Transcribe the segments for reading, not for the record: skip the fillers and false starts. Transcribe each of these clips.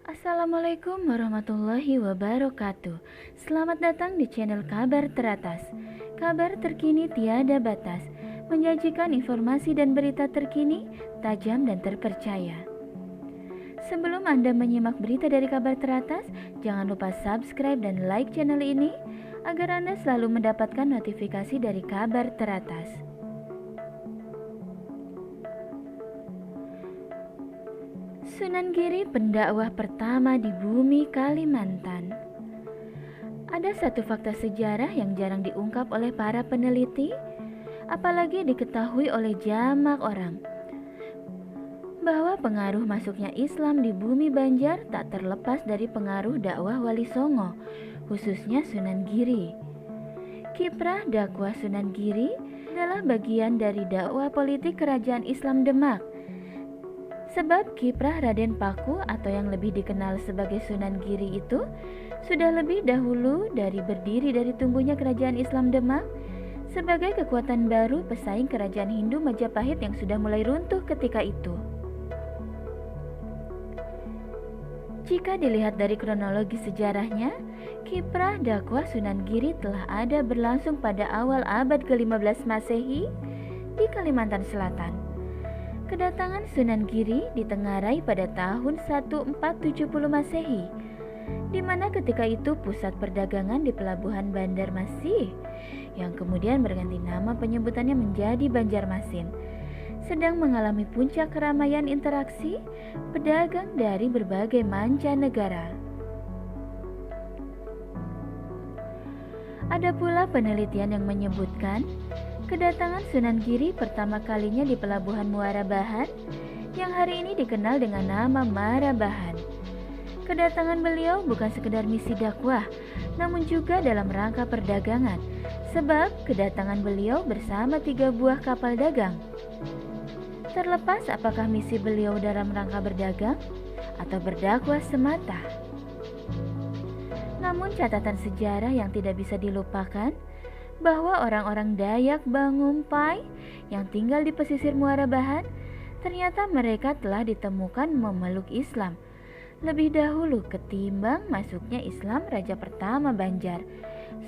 Assalamualaikum warahmatullahi wabarakatuh. Selamat datang di channel Kabar Teratas. Kabar terkini tiada batas, menyajikan informasi dan berita terkini, tajam dan terpercaya. Sebelum Anda menyimak berita dari Kabar Teratas, jangan lupa subscribe dan like channel ini agar Anda selalu mendapatkan notifikasi dari Kabar Teratas. Sunan Giri, pendakwah pertama di bumi Kalimantan. Ada satu fakta sejarah yang jarang diungkap oleh para peneliti, apalagi diketahui oleh jamak orang, bahwa pengaruh masuknya Islam di bumi Banjar tak terlepas dari pengaruh dakwah Wali Songo, khususnya Sunan Giri. Kiprah dakwah Sunan Giri adalah bagian dari dakwah politik Kerajaan Islam Demak. Sebab kiprah Raden Paku atau yang lebih dikenal sebagai Sunan Giri itu sudah lebih dahulu dari berdiri dari tumbuhnya Kerajaan Islam Demak sebagai kekuatan baru pesaing Kerajaan Hindu Majapahit yang sudah mulai runtuh ketika itu. Jika dilihat dari kronologi sejarahnya, kiprah dakwah Sunan Giri telah ada berlangsung pada awal abad ke-15 Masehi di Kalimantan Selatan. Kedatangan Sunan Giri ditengarai pada tahun 1470 Masehi, di mana ketika itu pusat perdagangan di pelabuhan Banjarmasin, yang kemudian berganti nama penyebutannya menjadi Banjarmasin, sedang mengalami puncak keramaian interaksi pedagang dari berbagai mancanegara. Ada pula penelitian yang menyebutkan kedatangan Sunan Giri pertama kalinya di pelabuhan Muara Bahan yang hari ini dikenal dengan nama Marabahan. Kedatangan beliau bukan sekedar misi dakwah, namun juga dalam rangka perdagangan, sebab kedatangan beliau bersama 3 buah kapal dagang. Terlepas apakah misi beliau dalam rangka berdagang atau berdakwah semata. Namun catatan sejarah yang tidak bisa dilupakan bahwa orang-orang Dayak Bangumpai yang tinggal di pesisir Muara Bahan ternyata mereka telah ditemukan memeluk Islam lebih dahulu ketimbang masuknya Islam Raja pertama Banjar,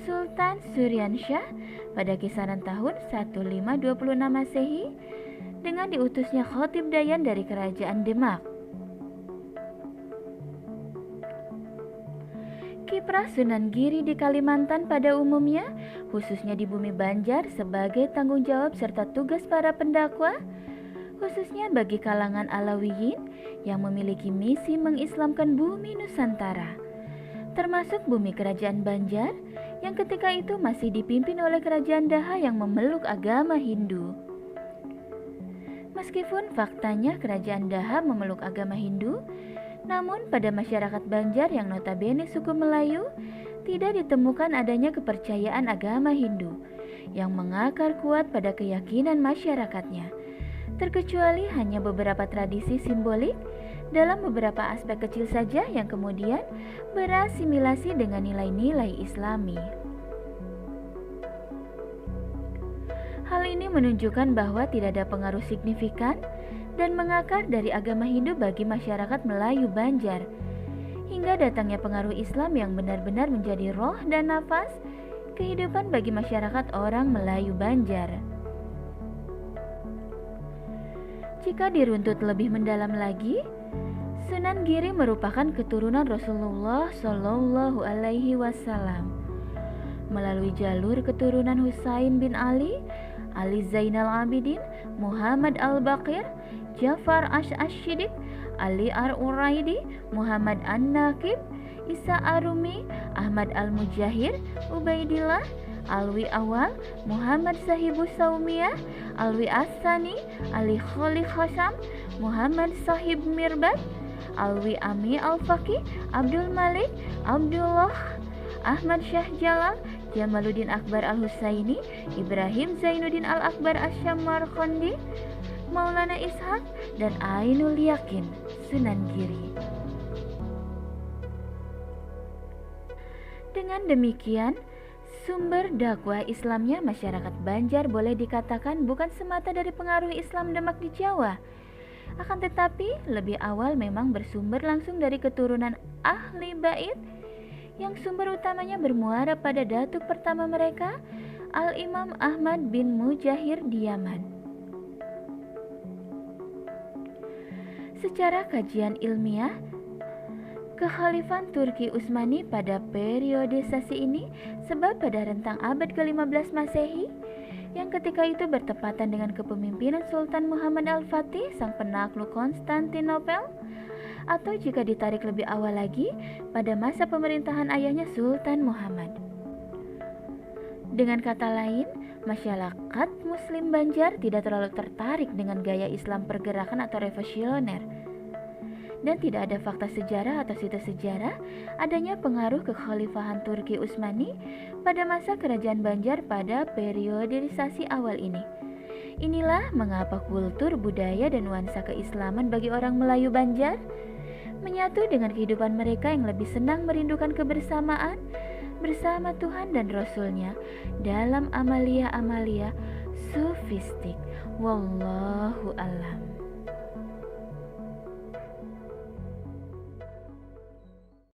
Sultan Suryansyah, pada kisaran tahun 1526 Masehi dengan diutusnya Khatib Dayan dari Kerajaan Demak. Kiprah Sunan Giri di Kalimantan pada umumnya, khususnya di bumi Banjar sebagai tanggung jawab serta tugas para pendakwah, khususnya bagi kalangan Alawiyin yang memiliki misi mengislamkan bumi Nusantara, termasuk bumi Kerajaan Banjar yang ketika itu masih dipimpin oleh Kerajaan Daha yang memeluk agama Hindu. Meskipun faktanya Kerajaan Daha memeluk agama Hindu, namun pada masyarakat Banjar yang notabene suku Melayu tidak ditemukan adanya kepercayaan agama Hindu yang mengakar kuat pada keyakinan masyarakatnya, terkecuali hanya beberapa tradisi simbolik dalam beberapa aspek kecil saja yang kemudian berasimilasi dengan nilai-nilai Islami. Hal ini menunjukkan bahwa tidak ada pengaruh signifikan dan mengakar dari agama Hindu bagi masyarakat Melayu Banjar, hingga datangnya pengaruh Islam yang benar-benar menjadi roh dan nafas kehidupan bagi masyarakat orang Melayu Banjar. Jika diruntut lebih mendalam lagi, Sunan Giri merupakan keturunan Rasulullah Shallallahu Alaihi Wasallam melalui jalur keturunan Husain bin Ali, Ali Zainal Abidin, Muhammad Al-Baqir, Jafar Ash-Shiddiq, Ali Ar-Uraidi, Muhammad An-Naqib, Isa Arumi, Ahmad Al-Mujahir, Ubaidillah, Alwi Awal, Muhammad Sahibus Saumiyah, Alwi As-Sani, Ali Khalid Hasham, Muhammad Sahib Mirbat, Alwi Ami Al-Faqih, Abdul Malik, Abdullah, Ahmad Syah Jalal, Jamaluddin Akbar Al-Husaini, Ibrahim Zainuddin Al-Akbar Asy-Syamarqandi, Maulana Ishaq, dan Ainul Yakin Sunan Giri. Dengan demikian, sumber dakwah Islamnya masyarakat Banjar boleh dikatakan bukan semata dari pengaruh Islam Demak di Jawa, Akan tetapi, lebih awal memang bersumber langsung dari keturunan ahli bait yang sumber utamanya bermuara pada datuk pertama mereka, Al-Imam Ahmad bin Mujahir di Yaman. Secara kajian ilmiah, Kekhalifan Turki Utsmani pada periodisasi ini sebab pada rentang abad ke-15 Masehi yang ketika itu bertepatan dengan kepemimpinan Sultan Muhammad Al-Fatih sang penakluk Konstantinopel, atau jika ditarik lebih awal lagi pada masa pemerintahan ayahnya Sultan Muhammad. Dengan kata lain, masyarakat Muslim Banjar tidak terlalu tertarik dengan gaya Islam pergerakan atau revolusioner. Dan tidak ada fakta sejarah atau situs sejarah adanya pengaruh kekhalifahan Turki Utsmani pada masa kerajaan Banjar pada periodisasi awal ini. Inilah mengapa kultur, budaya, dan nuansa keislaman bagi orang Melayu Banjar menyatu dengan kehidupan mereka yang lebih senang merindukan kebersamaan bersama Tuhan dan Rasul-Nya dalam amalia-amalia sufistik. Wallahu a'lam.